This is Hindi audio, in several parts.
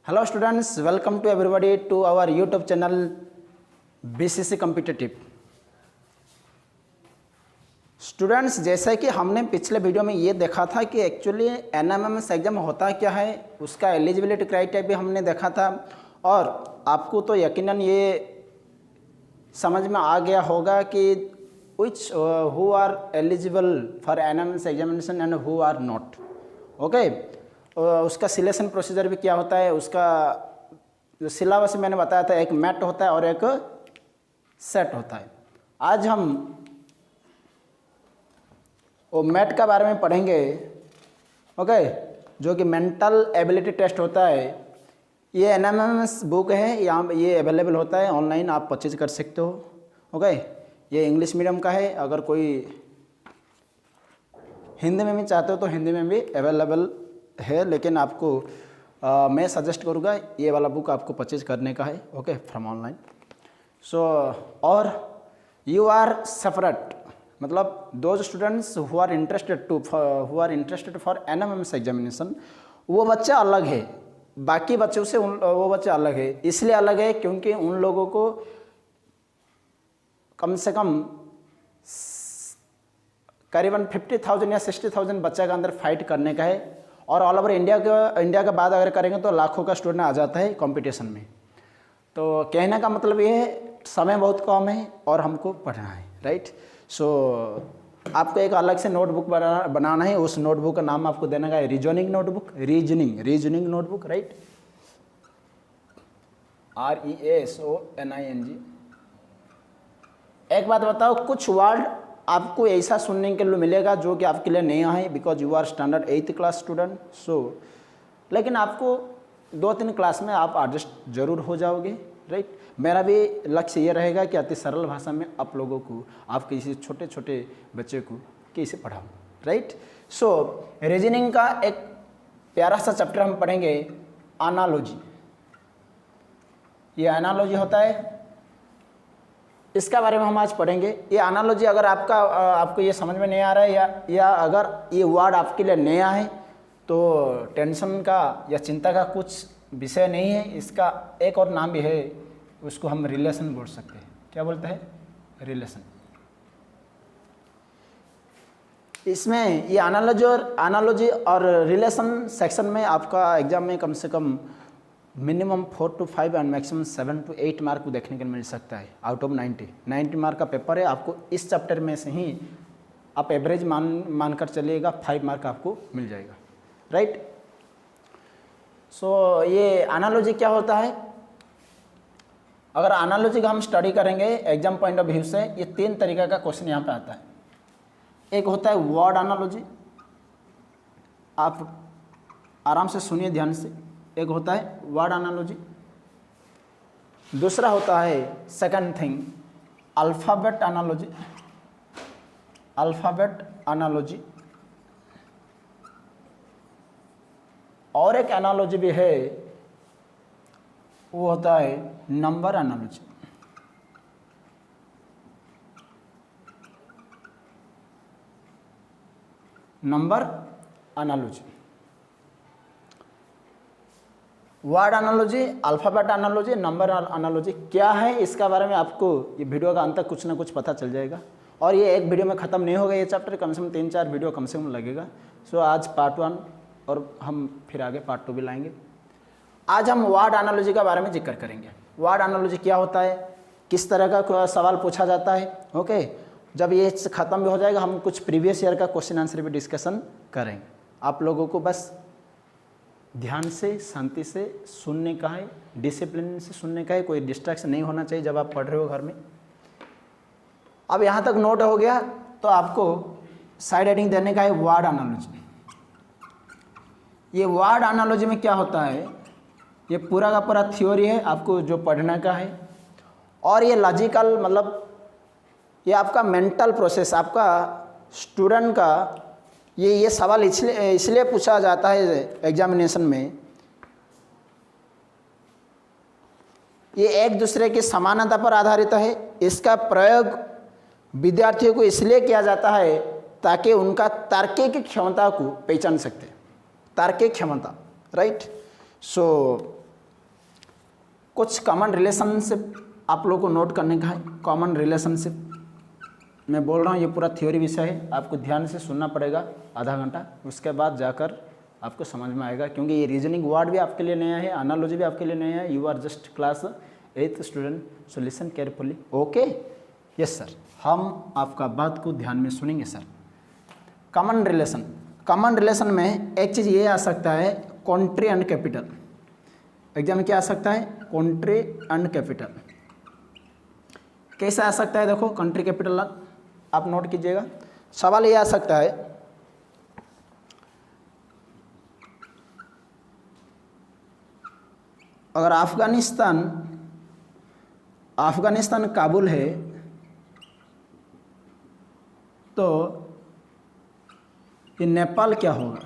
Hello students, welcome to everybody to our YouTube channel BCC Competitive। Students, जैसा कि हमने पिछले वीडियो में ये देखा था कि एक्चुअली एनएमएमएस एग्जाम होता क्या है, उसका एलिजिबिलिटी क्राइटेरिया भी हमने देखा था और आपको तो यकीनन ये समझ में आ गया होगा कि which who are eligible for NMIMS examination and who are not। Okay, उसका सिलेक्शन प्रोसीजर भी क्या होता है, उसका जो सिलेबस मैंने बताया था, एक मैट होता है और एक सेट होता है। आज हम वो मैट के बारे में पढ़ेंगे। ओके, जो कि मेंटल एबिलिटी टेस्ट होता है। ये एनएमएमएस बुक है, यहाँ ये अवेलेबल होता है ऑनलाइन, आप परचेज कर सकते हो। ओके, ये इंग्लिश मीडियम का है, अगर कोई हिंदी में भी चाहते हो तो हिंदी में भी अवेलेबल है, लेकिन आपको मैं सजेस्ट करूँगा ये वाला बुक आपको परचेज करने का है। Okay, from online. सो और यू आर सेपरेट, मतलब those students who are interested for NMMS examination, वो बच्चा अलग है, बाकी बच्चों से वो बच्चा अलग है। इसलिए अलग है क्योंकि उन लोगों को कम से कम करीबन 50,000 या 60,000 बच्चा का अंदर फाइट करने का है, और ऑल ओवर इंडिया का बात अगर करेंगे तो लाखों का स्टूडेंट आ जाता है कंपटीशन में। तो कहने का मतलब ये है, समय बहुत कम है और हमको पढ़ना है, राइट। सो आपको एक अलग से नोटबुक बनाना है। उस नोटबुक का नाम आपको देना है reasoning notebook, reasoning notebook, right. REASONING। एक बात बताओ, कुछ वर्ड आपको ऐसा सुनने के लिए मिलेगा जो कि आपके लिए नया है, because you are standard 8th class student. So लेकिन आपको 2-3 क्लास में आप एडजस्ट जरूर हो जाओगे, राइट। मेरा भी लक्ष्य ये रहेगा कि अति सरल भाषा में आप लोगों को, आप किसी छोटे छोटे बच्चे को कैसे पढ़ाऊँ, राइट। सो रीजनिंग का एक प्यारा सा चैप्टर हम पढ़ेंगे, एनालॉजी। ये एनालॉजी होता है, इसका बारे में हम आज पढ़ेंगे। ये एनालॉजी अगर आपको ये समझ में नहीं आ रहा है या अगर ये वर्ड आपके लिए नया है तो टेंशन का या चिंता का कुछ विषय नहीं है। इसका एक और नाम भी है, उसको हम रिलेशन बोल सकते हैं। क्या बोलते हैं? रिलेशन। इसमें ये एनालॉजी और रिलेशन सेक्शन में आपका एग्जाम में कम से कम minimum 4 to 5 and maximum 7 to 8 mark को देखने को मिल सकता है आउट ऑफ 90 मार्क का पेपर है। आपको इस चैप्टर में से ही आप एवरेज मानकर चलिएगा, 5 मार्क आपको मिल जाएगा, राइट। सो ये एनालॉजी क्या होता है? अगर एनालॉजी का हम स्टडी करेंगे एग्जाम पॉइंट ऑफ व्यू से, ये 3 तरीका का क्वेश्चन यहाँ पे आता है। एक होता है वर्ड एनालॉजी, आप आराम से सुनिए ध्यान से। एक होता है वर्ड एनालॉजी, दूसरा होता है सेकंड थिंग अल्फ़ाबेट एनालॉजी, और एक एनालॉजी भी है, वो होता है number analogy. Word analogy, alphabet analogy, number analogy क्या है, इसका बारे में आपको ये वीडियो का अंत तक कुछ ना कुछ पता चल जाएगा। और ये एक वीडियो में ख़त्म नहीं होगा, ये चैप्टर कम से कम 3-4 वीडियो कम से कम लगेगा। सो आज पार्ट 1 और हम फिर आगे पार्ट 2 भी लाएंगे। आज हम वर्ड एनालॉजी के बारे में जिक्र करेंगे। वर्ड एनालॉजी क्या होता है, किस तरह का सवाल पूछा जाता है। ओके, जब ये ख़त्म भी हो जाएगा हम कुछ प्रीवियस ईयर का क्वेश्चन आंसर भी डिस्कशन करेंगे। आप लोगों को बस ध्यान से, शांति से सुनने का है, डिसिप्लिन से सुनने का है, कोई डिस्ट्रैक्शन नहीं होना चाहिए जब आप पढ़ रहे हो घर में। अब यहाँ तक नोट हो गया तो आपको साइड हेडिंग देने का है वर्ड एनालॉजी। ये वर्ड एनालॉजी में क्या होता है, ये पूरा का पूरा थ्योरी है आपको जो पढ़ने का है, और ये लॉजिकल, मतलब ये आपका मेंटल प्रोसेस, आपका स्टूडेंट का ये सवाल इसलिए पूछा जाता है एग्जामिनेशन में, ये एक दूसरे की समानता पर आधारित है। इसका प्रयोग विद्यार्थियों को इसलिए किया जाता है ताकि उनका तार्किक क्षमता को पहचान सकते, तार्किक क्षमता, राइट। सो कुछ कॉमन रिलेशनशिप आप लोगों को नोट करने का है। कॉमन रिलेशनशिप मैं बोल रहा हूँ, ये पूरा थ्योरी विषय है, आपको ध्यान से सुनना पड़ेगा आधा घंटा, उसके बाद जाकर आपको समझ में आएगा, क्योंकि ये रीजनिंग वर्ड भी आपके लिए नया है, एनालॉजी भी आपके लिए नया है। You are just class 8th student, so listen carefully. Okay, yes sir, हम आपका बात को ध्यान में सुनेंगे sir. Common relation, common relation में एक चीज़ ये आ सकता है, कंट्री एंड कैपिटल। एग्जाम में क्या आ सकता है? Country and capital. कैसे आ सकता है? देखो, कंट्री कैपिटल आप नोट कीजिएगा। सवाल ये आ सकता है, अगर अफगानिस्तान काबुल है तो ये नेपाल क्या होगा?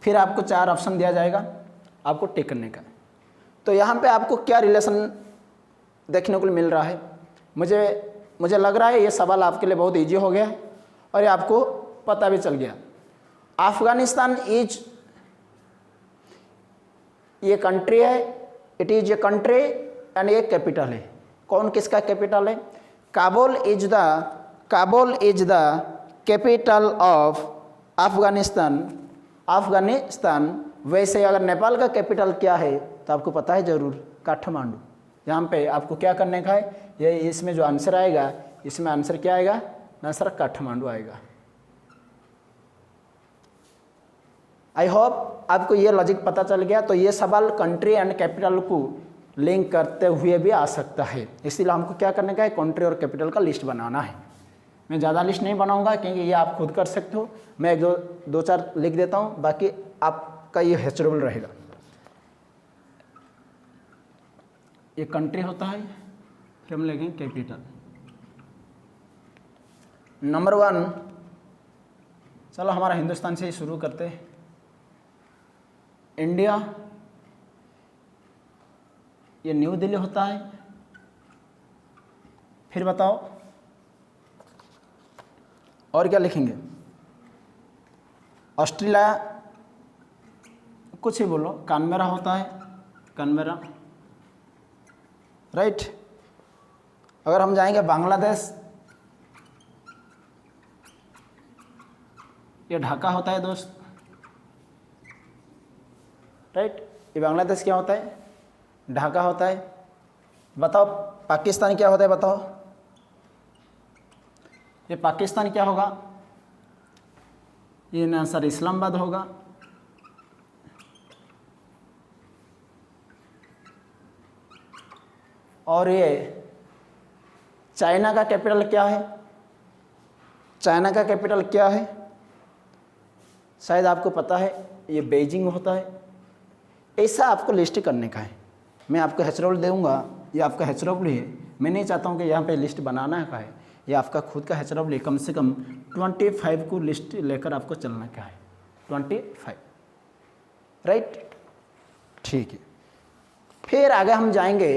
फिर आपको 4 ऑप्शन दिया जाएगा, आपको टिक करने का। तो यहाँ पे आपको क्या रिलेशन देखने को मिल रहा है? मुझे लग रहा है ये सवाल आपके लिए बहुत इजी हो गया और ये आपको पता भी चल गया। अफगानिस्तान इज ये कंट्री है, it is a country and ये कैपिटल है। कौन किसका कैपिटल है? Kabul is the capital of Afghanistan. वैसे अगर नेपाल का कैपिटल क्या है तो आपको पता है जरूर, काठमांडू। यहाँ पे आपको क्या करने का है, ये इसमें जो आंसर आएगा, इसमें आंसर क्या आएगा? आंसर काठमांडू आएगा। आई होप आपको ये लॉजिक पता चल गया। तो ये सवाल कंट्री एंड कैपिटल को लिंक करते हुए भी आ सकता है, इसीलिए हमको क्या करने का है? कंट्री और कैपिटल का लिस्ट बनाना है। मैं ज़्यादा लिस्ट नहीं बनाऊंगा क्योंकि ये आप खुद कर सकते हो, मैं एक दो चार लिख देता हूँ, बाकी आपका ये हैचरेबल रहेगा। ये कंट्री होता है, फिर हम लिखेंगे कैपिटल। नंबर 1, चलो हमारा हिंदुस्तान से ही शुरू करते हैं। इंडिया, ये न्यू दिल्ली होता है। फिर बताओ और क्या लिखेंगे? ऑस्ट्रेलिया, कुछ ही बोलो, कानबेरा होता है, कानबेरा, राइट। अगर हम जाएंगे बांग्लादेश, ये ढाका होता है दोस्त, राइट। ये बांग्लादेश क्या होता है? ढाका होता है। बताओ पाकिस्तान क्या होता है? बताओ ये पाकिस्तान क्या होगा? ये आंसर इस्लामाबाद होगा। और ये चाइना का कैपिटल क्या है? चाइना का कैपिटल क्या है? शायद आपको पता है, ये बीजिंग होता है। ऐसा आपको लिस्ट करने का है। मैं आपको हैचरोल दूंगा, ये आपका हैचरोल है। मैं नहीं चाहता हूँ कि यहाँ पे लिस्ट बनाना का है, ये आपका खुद का हैचरोल है। कम से कम 25 को लिस्ट लेकर आपको चलना का है, 25, राइट। ठीक है, फिर आगे हम जाएंगे।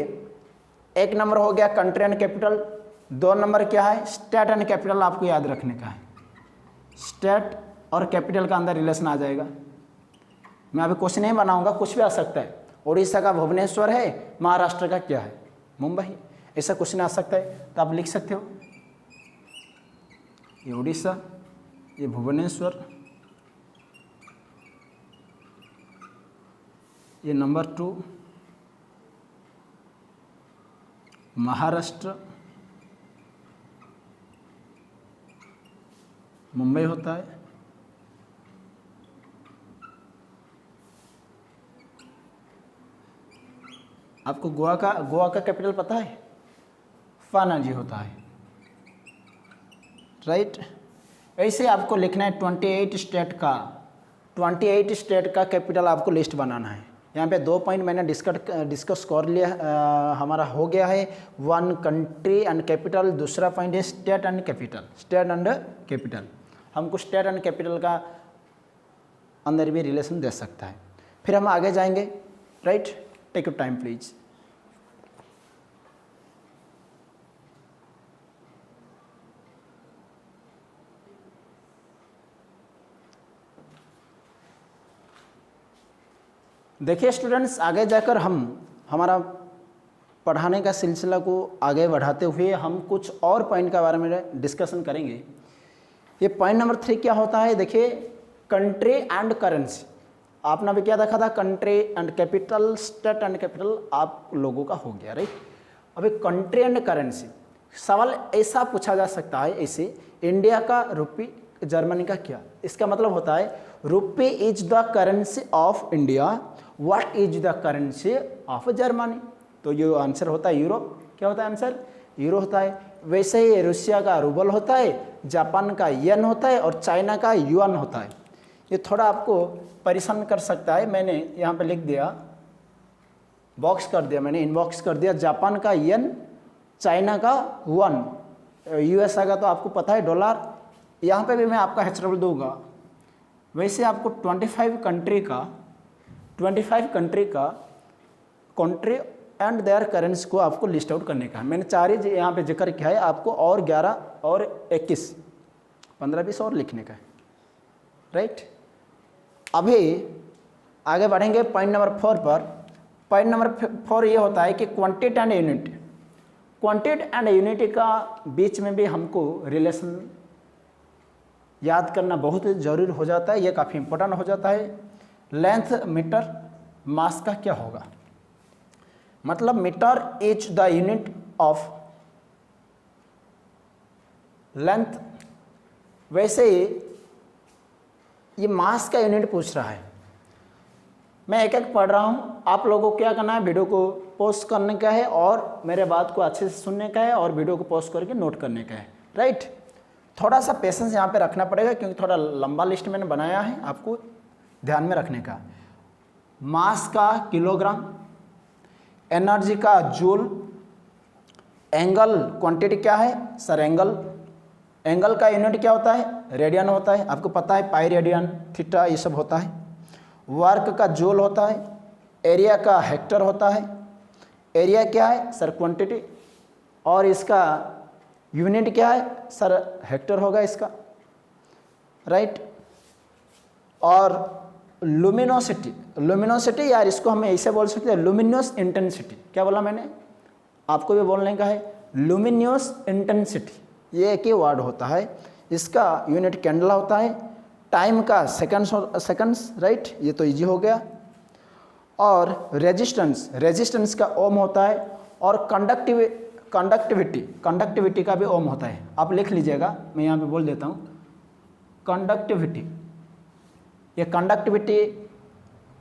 1 नंबर हो गया कंट्री एंड कैपिटल। 2 नंबर क्या है? स्टेट एंड कैपिटल आपको याद रखने का है। स्टेट और कैपिटल का अंदर रिलेशन आ जाएगा। मैं अभी क्वेश्चन नहीं बनाऊंगा, कुछ भी आ सकता है। उड़ीसा का भुवनेश्वर है, महाराष्ट्र का क्या है? मुंबई। ऐसा क्वेश्चन आ सकता है, तो आप लिख सकते हो ये उड़ीसा, ये भुवनेश्वर, ये नंबर 2 महाराष्ट्र, मुंबई होता है। आपको गोवा का कैपिटल पता है? पनाजी होता है, राइट। ऐसे आपको लिखना है 28 स्टेट का कैपिटल आपको लिस्ट बनाना है। यहाँ पे 2 पॉइंट मैंने डिस्कस कर लिया, हमारा हो गया है। 1 कंट्री एंड कैपिटल, दूसरा पॉइंट है स्टेट एंड कैपिटल। हमको स्टेट एंड कैपिटल का अंदर भी रिलेशन दे सकता है। फिर हम आगे जाएंगे, right. Take your time please. देखिए स्टूडेंट्स, आगे जाकर हम हमारा पढ़ाने का सिलसिला को आगे बढ़ाते हुए हम कुछ और पॉइंट के बारे में डिस्कशन करेंगे। ये पॉइंट नंबर 3 क्या होता है, देखिए कंट्री एंड करेंसी। आपने भी क्या देखा था, country and capital, state and capital आप लोगों का हो गया, राइट। अभी कंट्री एंड करेंसी, सवाल ऐसा पूछा जा सकता है ऐसे, इंडिया का रुपी, जर्मनी का क्या। इसका मतलब होता है रुपी is the currency of India, what is the currency of Germany. तो ये आंसर होता है यूरो। क्या होता है आंसर, यूरो होता है। वैसे ही रूसिया का रूबल होता है, जापान का येन होता है और चाइना का युआन होता है। ये थोड़ा आपको परेशान कर सकता है, मैंने यहाँ पे लिख दिया, बॉक्स कर दिया मैंने, इनबॉक्स कर दिया, जापान का येन, चाइना का युआन, यूएसए का तो आपको पता है डॉलर। यहाँ पे भी मैं आपका हेचरबल दूंगा। वैसे आपको 25 कंट्री का कंट्री एंड देयर करेंसी को आपको लिस्ट आउट करने का है। मैंने 4 ही यहाँ पे जिक्र किया है, आपको और 11 और 21 15-20 और लिखने का है, राइट। अभी आगे बढ़ेंगे पॉइंट नंबर 4 पर। पॉइंट नंबर 4 ये होता है कि quantity and unity. Quantity and unity का बीच में भी हमको रिलेशन याद करना बहुत ज़रूरी हो जाता है, ये काफ़ी इंपॉर्टेंट हो जाता है। लेंथ मीटर, मास का क्या होगा, मतलब metre is the unit of length. वैसे ये मास का यूनिट पूछ रहा है। मैं एक एक पढ़ रहा हूँ, आप लोगों को क्या करना है, वीडियो को पोस्ट करने का है और मेरे बात को अच्छे से सुनने का है और वीडियो को पोस्ट करके नोट करने का है, राइट। थोड़ा सा पेशेंस यहाँ पे रखना पड़ेगा क्योंकि थोड़ा लंबा लिस्ट मैंने बनाया है, आपको ध्यान में रखने का। मास का किलोग्राम, एनर्जी का जूल, एंगल क्वांटिटी क्या है सर, एंगल का यूनिट क्या होता है, रेडियन होता है, आपको पता है, पाई रेडियन, थीटा, ये सब होता है। वर्क का जूल होता है, एरिया का हेक्टर होता है। एरिया क्या है सर, क्वांटिटी, और इसका यूनिट क्या है सर, हेक्टर होगा इसका, राइट। और लुमिनोसिटी यार इसको हम ऐसे बोल सकते हैं, लुमिनस इंटेंसिटी। क्या बोला मैंने, आपको भी बोलने का है, लुमिनस इंटेंसिटी, ये एक ही वर्ड होता है। इसका यूनिट कैंडला होता है। टाइम का सेकंड्स, राइट, ये तो इजी हो गया। और रेजिस्टेंस का ओम होता है। और कंडक्टिविटी का भी ओम होता है। आप लिख लीजिएगा, मैं यहाँ पे बोल देता हूँ, कंडक्टिविटी, ये कंडक्टिविटी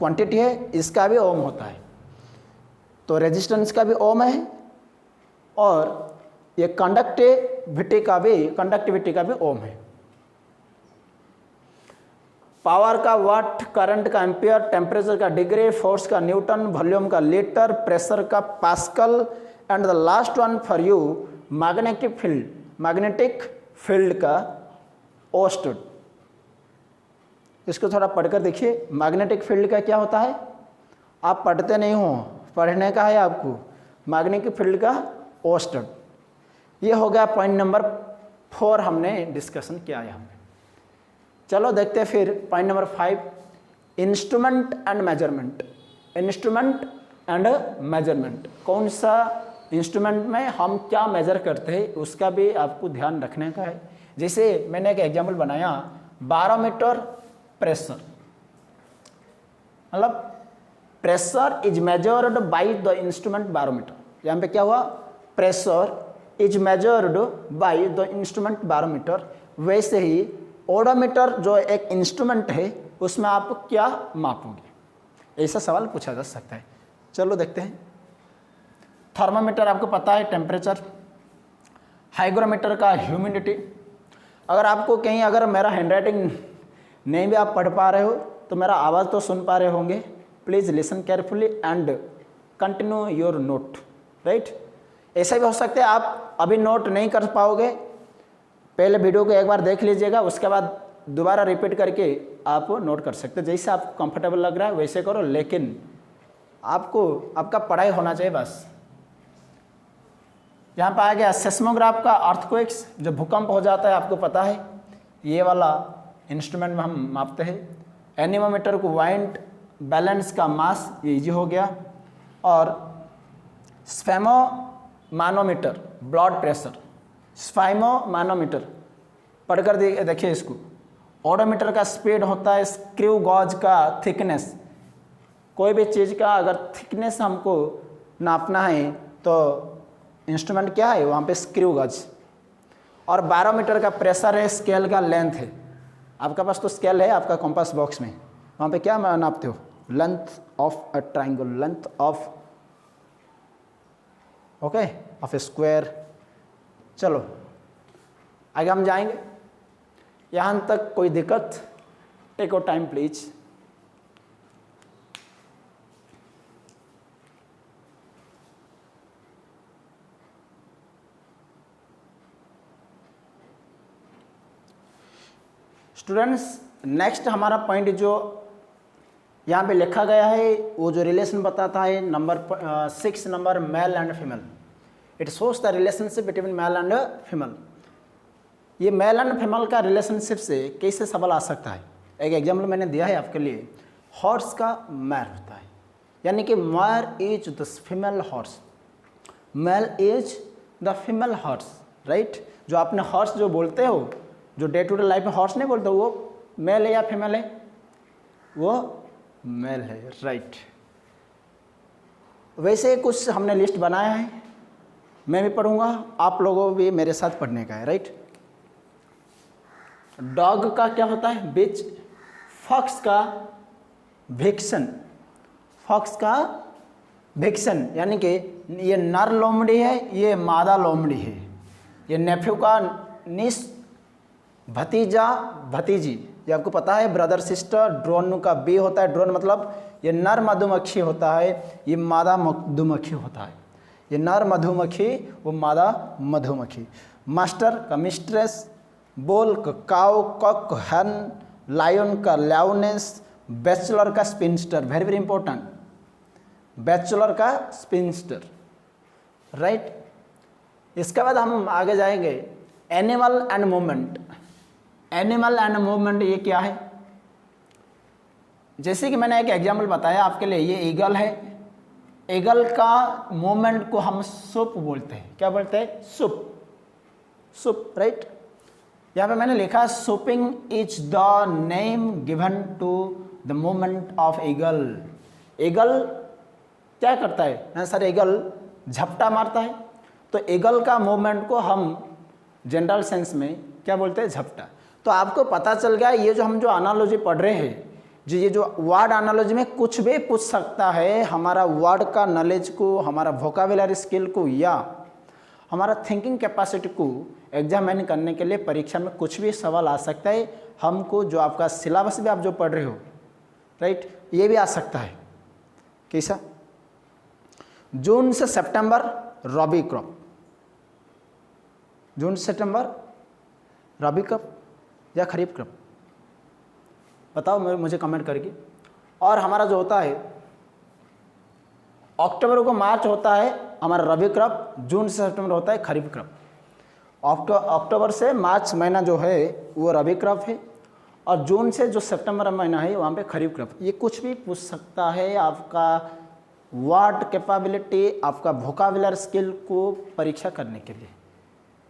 क्वांटिटी है, इसका भी ओम होता है। तो रेजिस्टेंस का भी ओम है और ये कंडक्टिविटी का भी ओम है। पावर का वाट, करंट का एम्पियर, टेम्परेचर का डिग्री, फोर्स का न्यूटन, वॉल्यूम का लीटर, प्रेशर का pascal, and the last one for you magnetic field का ओस्टुड। इसको थोड़ा पढ़कर देखिए, मैग्नेटिक फील्ड का क्या होता है, आप पढ़ते नहीं हो, पढ़ने का है आपको। मैग्नेटिक फील्ड का ओस्टुड। ये हो गया पॉइंट नंबर 4, हमने डिस्कशन किया यहाँ पे। चलो देखते हैं फिर point number 5, instrument and measurement. कौन सा इंस्ट्रूमेंट में हम क्या मेजर करते हैं उसका भी आपको ध्यान रखने का है। जैसे मैंने एक एग्जाम्पल बनाया, बारोमीटर प्रेशर, मतलब pressure is measured by the instrument barometer. यहाँ पे क्या हुआ, pressure is measured by the instrument barometer. वैसे ही ओडोमीटर जो एक इंस्ट्रूमेंट है उसमें आप क्या मापोगे, ऐसा सवाल पूछा जा सकता है। चलो देखते हैं। थर्मामीटर आपको पता है, टेम्परेचर। हाइग्रोमीटर का ह्यूमिडिटी। अगर आपको कहीं, अगर मेरा हैंडराइटिंग नहीं भी आप पढ़ पा रहे हो तो मेरा आवाज़ तो सुन पा रहे होंगे, please listen carefully and continue your note, right. ऐसा भी हो सकता है आप अभी नोट नहीं कर पाओगे, पहले वीडियो को एक बार देख लीजिएगा, उसके बाद दोबारा रिपीट करके आप नोट कर सकते हैं। जैसे आपको कंफर्टेबल लग रहा है वैसे करो, लेकिन आपको आपका पढ़ाई होना चाहिए बस। यहाँ पर आ गया सेस्मोग्राफ का अर्थक्वेक्स, जो भूकंप हो जाता है आपको पता है, ये वाला इंस्ट्रूमेंट में हम मापते हैं। एनीमोमीटर को वाइंड बैलेंस का मास, ये इजी हो गया। और स्फेमोमानोमीटर ब्लड प्रेशर, स्फेमोमानोमीटर पढ़कर देखिए इसको। ओडोमीटर का स्पीड होता है स्क्रू गॉज का थिकनेस। कोई भी चीज़ का अगर थिकनेस हमको नापना है तो इंस्ट्रूमेंट क्या है वहाँ पे स्क्रू गॉज। और बैरोमीटर का प्रेशर है, स्केल का लेंथ है। आपका पास तो स्केल है आपका कंपास बॉक्स में, वहाँ पे क्या नापते हो, length of a triangle, length of okay of a square. चलो आगे हम जाएंगे। यहाँ तक कोई दिक्कत? Take your time please. Students next हमारा पॉइंट जो यहाँ पे लिखा गया है वो जो रिलेशन बताता है number 6 number male and female. It shows the relationship between male and female. ये मेल एंड फीमेल का रिलेशनशिप से कैसे सवाल आ सकता है? एक एग्जाम्पल मैंने दिया है आपके लिए। हॉर्स का मैर होता है, यानी कि mare is the female horse, male is the female horse, right. जो आपने हॉर्स जो बोलते हो, जो डे टू डे लाइफ में हॉर्स नहीं बोलते, वो मेल है या फीमेल है? वो मेल है, राइट। वैसे कुछ हमने लिस्ट बनाया है, मैं भी पढ़ूंगा, आप लोगों को भी मेरे साथ पढ़ने का है, राइट। डॉग का क्या होता है? बिच। फॉक्स का भिक्सन, फॉक्स का भिक्सन, यानी कि ये नर लोमड़ी है, ये मादा लोमड़ी है। ये नेफ्यू का निस, भतीजा भतीजी, ये आपको पता है, ब्रदर सिस्टर। ड्रोन का बी होता है, ड्रोन मतलब ये नर मधुमक्खी होता है, ये मादा मधुमक्खी होता है। ये नर मधुमक्खी, वो मादा मधुमक्खी। मास्टर का मिस्ट्रेस, बोल का काउ, कॉक हैन, लायन का लायोनेस, बैचलर का sphincter, very very important, bachelor का स्पिंस्टर, राइट। इसके बाद हम आगे जाएंगे animal and movement. Animal and movement ये क्या है? जैसे कि मैंने एक एग्जाम्पल बताया आपके लिए, ये ईगल है। ईगल का मूवमेंट को हम सुप बोलते हैं। क्या बोलते हैं? Swoop, swoop, right. यहाँ पे मैंने लिखा swooping is the name given to the movement of eagle. Eagle क्या करता है? ना सर, ईगल झपटा मारता है, तो ईगल का मूवमेंट को हम जनरल सेंस में क्या बोलते हैं? झपटा। तो आपको पता चल गया, ये जो हम जो एनालॉजी पढ़ रहे हैं, जो ये जो वर्ड एनालॉजी में कुछ भी पूछ सकता है, हमारा वर्ड का नॉलेज को, हमारा वोकाबुलरी स्किल को, या हमारा थिंकिंग कैपेसिटी को एग्जामिन करने के लिए परीक्षा में कुछ भी सवाल आ सकता है। हमको जो आपका सिलेबस भी आप जो पढ़ रहे हो, राइट, ये भी आ सकता है। कैसा? जून से सितंबर रबी क्रॉप, जून से सितंबर रबी क्रॉप या खरीफ क्रॉप? बताओ मुझे कमेंट करके। और हमारा जो होता है अक्टूबर को मार्च होता है हमारा रबी क्रॉप, जून से सितंबर होता है खरीफ क्रॉप। अक्टूबर से मार्च महीना जो है वो रबी क्रॉप है, और जून से जो सितंबर महीना है वहाँ पे खरीफ क्रॉप। ये कुछ भी पूछ सकता है आपका वर्ड कैपेबिलिटी, आपका वोकाबुलरी स्किल को परीक्षा करने के लिए।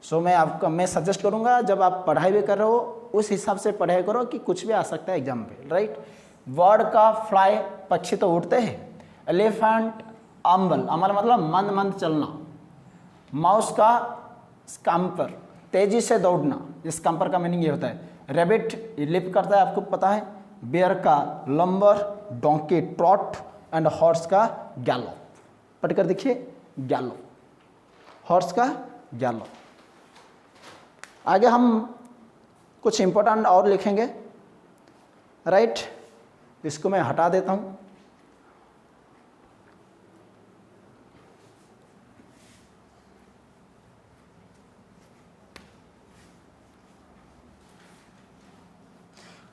सो मैं सजेस्ट करूँगा, जब आप पढ़ाई भी कर रहे हो उस हिसाब से पढ़ाई करो कि कुछ भी आ सकता है एग्जाम पे, राइट। वर्ड का फ्लाई, पक्षी तो उड़ते हैं। एलिफेंट अम्बल, अमल मतलब मंद मंद चलना। माउस का स्कैम्पर, तेजी से दौड़ना, स्कैम्पर का मीनिंग ये होता है। रेबिट लिप करता है, आपको पता है। बेयर का lumbar, donkey trout, and horse का गैलो। पढ़कर देखिए, गैलो, हॉर्स का गैलो। आगे हम कुछ इंपॉर्टेंट और लिखेंगे, राइट। इसको मैं हटा देता हूं।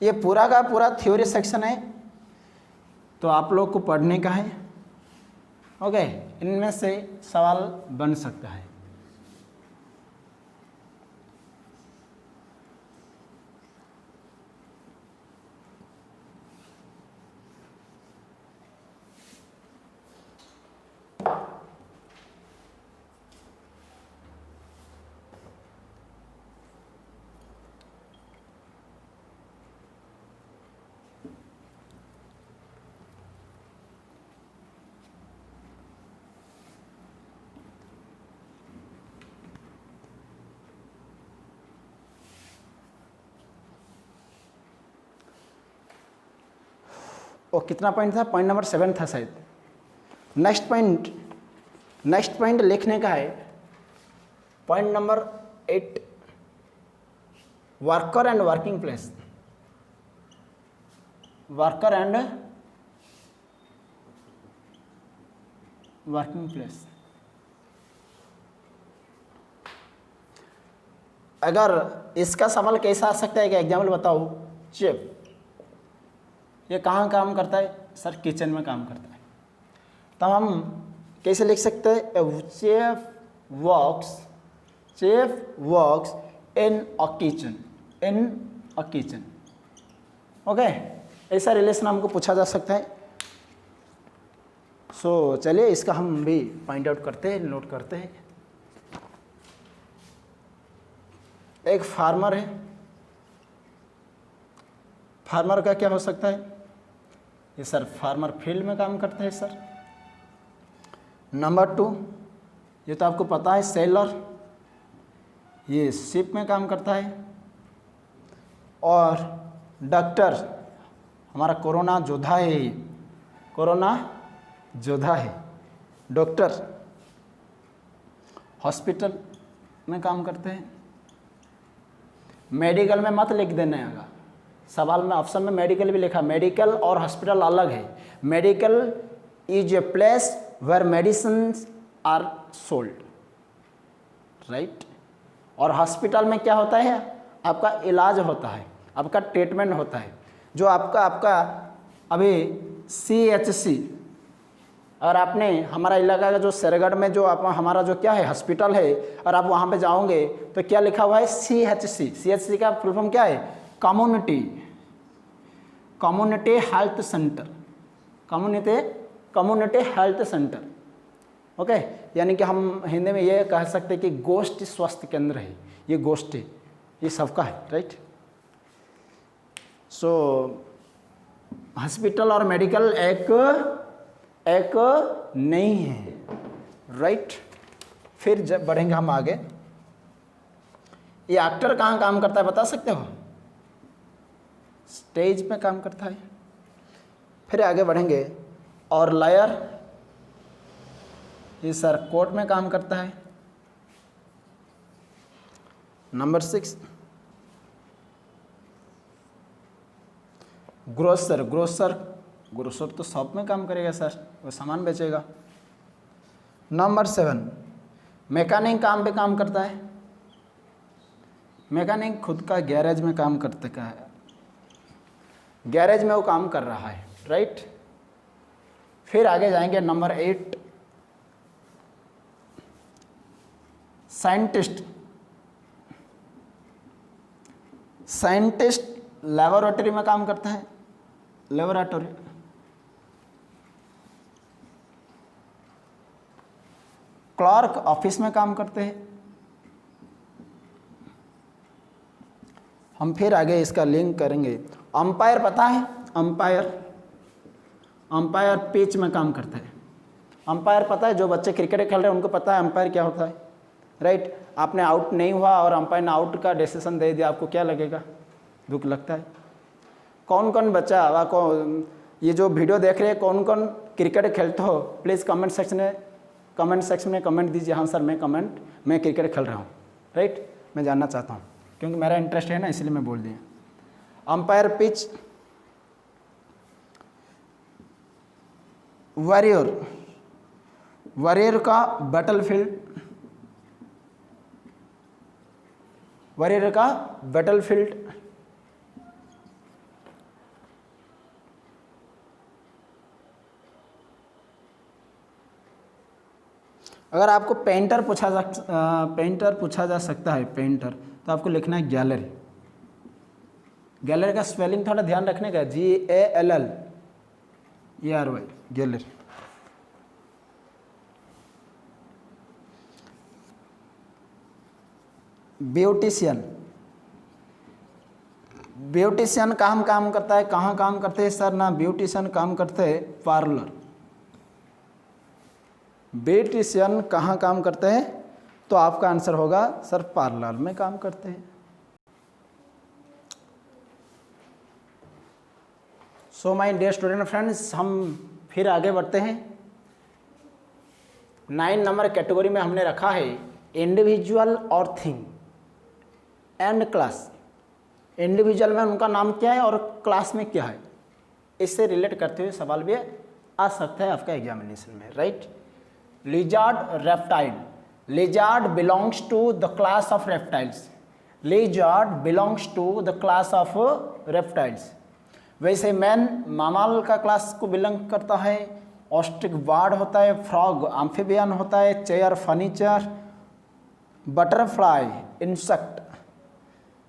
ये पूरा का पूरा थ्योरी सेक्शन है, तो आप लोग को पढ़ने का है, ओके। इनमें से सवाल बन सकता है। वो कितना पॉइंट था, पॉइंट नंबर 7 था शायद। नेक्स्ट पॉइंट लिखने का है, point number 8, worker and working place. Worker and working place. अगर इसका सवाल कैसा आ सकता है कि एग्जाम्पल बताओ, चेफ ये कहाँ काम करता है, सर किचन में काम करता है। तब हम कैसे लिख सकते हैं, chef works in a kitchen. Okay, ऐसा रिलेशन हमको पूछा जा सकता है। सो चलिए इसका हम भी पॉइंट आउट करते हैं, नोट करते हैं। एक फार्मर है, फार्मर का क्या हो सकता है, ये सर फार्मर फील्ड में काम करता है सर। नंबर 2, ये तो आपको पता है, सेलर, ये शिप में काम करता है। और डॉक्टर हमारा कोरोना योद्धा है, ये कोरोना योद्धा है। डॉक्टर हॉस्पिटल में काम करते हैं। मेडिकल में मत लिख देना है, सवाल में ऑप्शन में मेडिकल भी लिखा, मेडिकल और हॉस्पिटल अलग है। Medical is a place where medicines are sold, right. और हॉस्पिटल में क्या होता है, आपका इलाज होता है, आपका ट्रीटमेंट होता है। जो आपका अभी CHC, और आपने हमारा इलाका का जो सरगढ़ में जो आप हमारा जो क्या है हॉस्पिटल है, और आप वहाँ पे जाओगे तो क्या लिखा हुआ है, CHC का फुल फॉर्म क्या है, community health centre, community health centre. Okay, यानी कि हम हिंदी में ये कह सकते हैं कि गोष्ठी स्वास्थ्य केंद्र है, ये गोष्ठी ये सबका है, राइट। सो हॉस्पिटल और मेडिकल एक नहीं है, राइट। फिर जब बढ़ेंगे हम आगे, ये एक्टर कहाँ काम करता है बता सकते हो, स्टेज पे काम करता है। फिर आगे बढ़ेंगे, और लॉयर, ये सर कोर्ट में काम करता है। नंबर 6, ग्रोसर तो शॉप में काम करेगा सर, वो सामान बेचेगा। नंबर 7, मैकेनिक काम पे काम करता है। मैकेनिक खुद का गैरेज में काम करते का है, गैरेज में वो काम कर रहा है, राइट। फिर आगे जाएंगे, नंबर 8, साइंटिस्ट लेबोरेटरी में काम करता है, लेबोरेटरी। क्लर्क ऑफिस में काम करते हैं। हम फिर आगे इसका लिंक करेंगे। अंपायर पता है, अंपायर पिच में काम करता है। अंपायर पता है, जो बच्चे क्रिकेट खेल रहे हैं उनको पता है अंपायर क्या होता है, राइट। आपने आउट नहीं हुआ और अंपायर ने आउट का डिसीजन दे दिया, आपको क्या लगेगा, दुख लगता है। कौन कौन बच्चा ये जो वीडियो देख रहे हैं कौन कौन क्रिकेट खेलते हो, प्लीज़ कमेंट सेक्शन में कमेंट दीजिए, हाँ सर मैं क्रिकेट खेल रहा हूँ, राइट। मैं जानना चाहता हूँ क्योंकि मेरा इंटरेस्ट है ना, इसलिए मैं बोल दिया। अंपायर पिच, वॉरियर का बैटलफील्ड, अगर आपको पेंटर पूछा जा सकता है, पेंटर, तो आपको लिखना है गैलरी। गैलरी का स्पेलिंग थोड़ा ध्यान रखने का, GALLERY, गैलरी। ब्यूटिशियन कहाँ काम करता है, कहाँ काम करते हैं सर ना, ब्यूटिशियन काम करते हैं पार्लर। ब्यूटिशियन कहाँ काम करते हैं, तो आपका आंसर होगा सर पार्लर में काम करते हैं। So my dear student friends, हम फिर आगे बढ़ते हैं। 9 नंबर कैटेगरी में हमने रखा है इंडिविजुअल और थिंग एंड क्लास। इंडिविजुअल में उनका नाम क्या है और क्लास में क्या है, इससे रिलेट करते हुए सवाल भी आ सकता है आपका एग्जामिनेशन में, right. Lizard reptile, lizard belongs to the class of reptiles, lizard belongs to the class of reptiles. वैसे मैन मामाल का क्लास को बिलोंग करता है, ऑस्ट्रिक बर्ड होता है, फ्रॉग एम्फीबियन होता है, chair furniture, butterfly insect,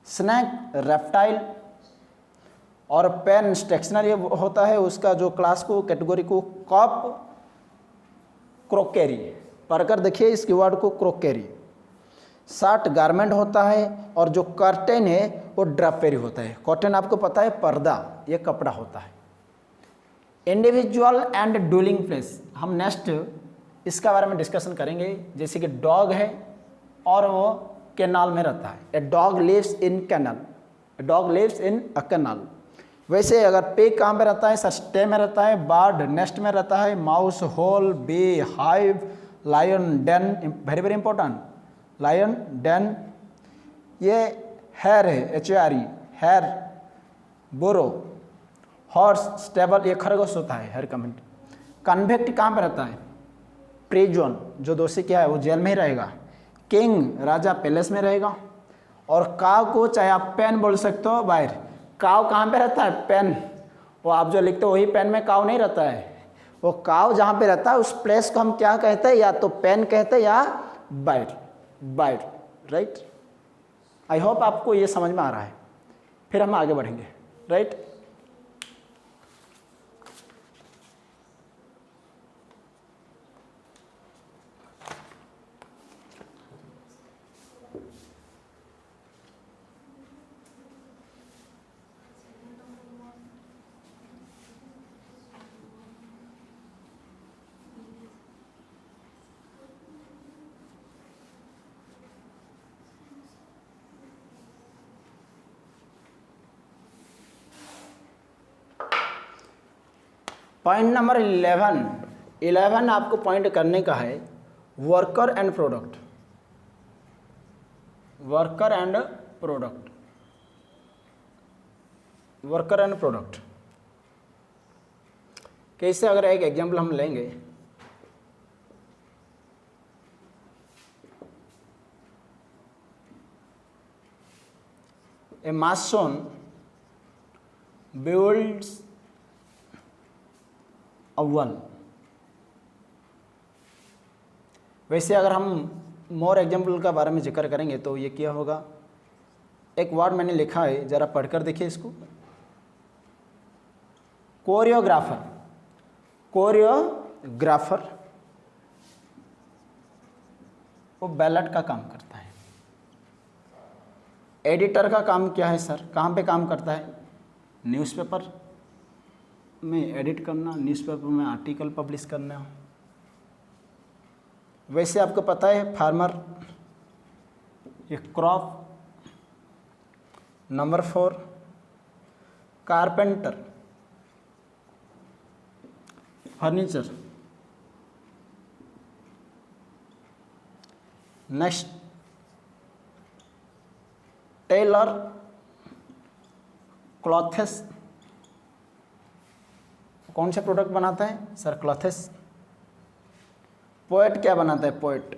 snake reptile और पेन स्टेशनरी होता है, उसका जो क्लास को कैटेगरी को कॉप क्रोकेरी। पढ़कर देखिए इस कीवर्ड को, क्रोकेरी। शर्ट गारमेंट होता है और जो कर्टेन है वो ड्रापेरी होता है। कर्टेन आपको पता है पर्दा, ये कपड़ा होता है। इंडिविजुअल एंड डूलिंग प्लेस, हम नेक्स्ट इसका बारे में डिस्कशन करेंगे। जैसे कि डॉग है और वो कैनाल में रहता है, a dog lives in kennel, a dog lives in a kennel. वैसे अगर पे कहाँ पे रहता है, सर स्टे में रहता है, बर्ड नेस्ट में रहता है, mouse hole, bee hive, lion den, very very important, lion den. ये हैर है, HARE, hare, burrow, horse stable, ये खरगोश होता है, हर कमेंट। कन्वेक्ट कहाँ पे रहता है, प्रिजन, जो दोषी क्या है वो जेल में ही रहेगा। किंग, राजा पैलेस में रहेगा। और काव को चाहे आप पेन बोल सकते हो बाहर, काव कहाँ पे रहता है, पेन, वो आप जो लिखते हो वही पेन में काव नहीं रहता है, वो काव जहाँ पे रहता है उस प्लेस को हम क्या कहते हैं, या तो पेन कहते हैं या byre, byre, right. I hope आपको ये समझ में आ रहा है। फिर हम आगे बढ़ेंगे, राइट। पॉइंट नंबर 11 आपको पॉइंट करने का है, worker and product, worker and product, worker and product. कैसे, अगर एक एग्जांपल हम लेंगे, ए मासन बिल्ड्स अव्वल। वैसे अगर हम मोर एग्जाम्पल का बारे में जिक्र करेंगे तो ये क्या होगा, एक वर्ड मैंने लिखा है, जरा पढ़कर देखिए इसको, कोरियोग्राफर। कोरियोग्राफर वो बैलेट का काम करता है। एडिटर का काम क्या है सर, कहाँ पे काम करता है, न्यूज़पेपर में एडिट करना, न्यूज़पेपर में आर्टिकल पब्लिश करना। वैसे आपको पता है फार्मर, ये crop. Number 4 carpenter, furniture. Next tailor, clothes. कौन से प्रोडक्ट बनाता है सर, क्लॉथेस। पोएट क्या बनाता है, पोएट,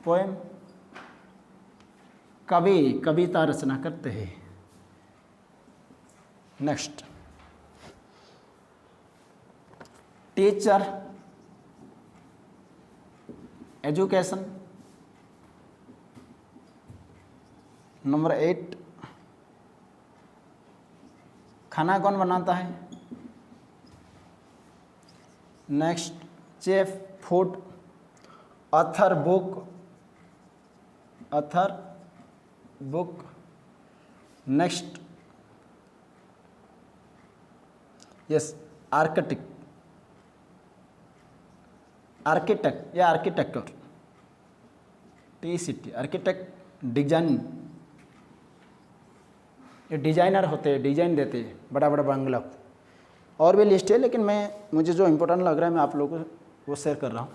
पोएम। कवि, कविता रचना करते हैं। Next teacher, education. नंबर 8 खाना कौन बनाता है, next chef, food. Author, book, author, book. Next yes architect, architect या आर्किटेक्टर, TCT, आर्किटेक्ट। डिजाइन, ये डिजाइनर होते हैं, डिजाइन देते हैं बड़ा बड़ा बंगला। और भी लिस्ट है, लेकिन मुझे जो इम्पोर्टेंट लग रहा है मैं आप लोगों को वो शेयर कर रहा हूँ।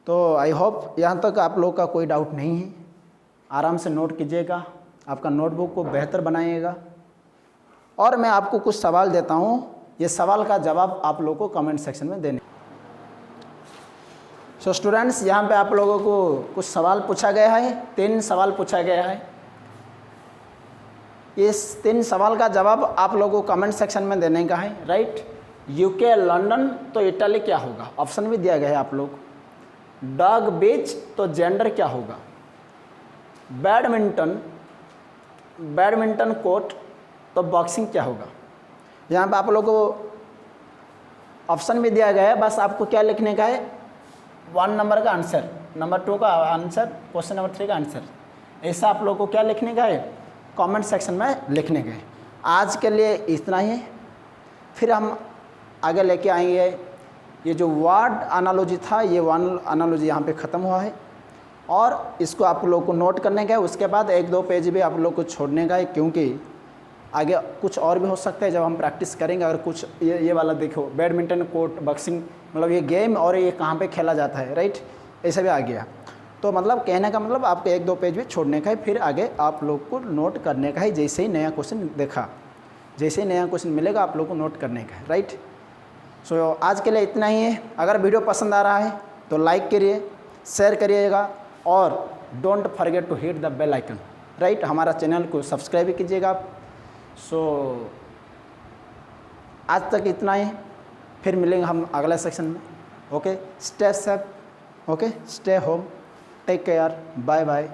तो आई होप यहाँ तक आप लोग का कोई डाउट नहीं है। आराम से नोट कीजिएगा, आपका नोटबुक को बेहतर बनाइएगा। और मैं आपको कुछ सवाल देता हूँ, ये सवाल का जवाब आप लोगों को कमेंट सेक्शन में देने। सो स्टूडेंट्स, यहाँ पे आप लोगों को कुछ सवाल पूछा गया है, 3 सवाल पूछा गया है। इस 3 सवाल का जवाब आप लोगों को कमेंट सेक्शन में देने का है, राइट। यूके लंदन तो इटली क्या होगा, ऑप्शन भी दिया गया है आप लोग। डॉग बीच तो जेंडर क्या होगा। बैडमिंटन कोर्ट तो बॉक्सिंग क्या होगा। यहाँ पे आप लोगों को ऑप्शन भी दिया गया है, बस आपको क्या लिखने का है, 1 नंबर का आंसर, नंबर 2 का आंसर, क्वेश्चन नंबर 3 का आंसर। ऐसा आप लोगों को क्या लिखने का है, कमेंट सेक्शन में लिखने का है। आज के लिए इतना ही है, फिर हम आगे लेके आएंगे। ये जो वर्ड एनालॉजी था, ये वर्ड एनालॉजी यहाँ पे ख़त्म हुआ है और इसको आप लोग को नोट करने का है। उसके बाद 1-2 पेज भी आप लोग को छोड़ने का है, क्योंकि आगे कुछ और भी हो सकता है जब हम प्रैक्टिस करेंगे। अगर कुछ ये वाला देखो, बैडमिंटन कोर्ट, बॉक्सिंग, मतलब ये गेम और ये कहाँ पे खेला जाता है, राइट, ऐसे भी आ गया। तो मतलब कहने का मतलब आपको 1-2 पेज भी छोड़ने का है, फिर आगे आप लोग को नोट करने का है। जैसे ही नया क्वेश्चन देखा, जैसे ही नया क्वेश्चन मिलेगा आप लोग को नोट करने का है, राइट। सो आज के लिए इतना ही है। अगर वीडियो पसंद आ रहा है तो लाइक करिए, शेयर करिएगा और don't forget to hit the bell icon, right. हमारा चैनल को सब्सक्राइब भी कीजिएगा आप। सो आज तक इतना ही, फिर मिलेंगे हम अगले सेक्शन में। Okay, stay safe, okay, stay home, take care, bye bye.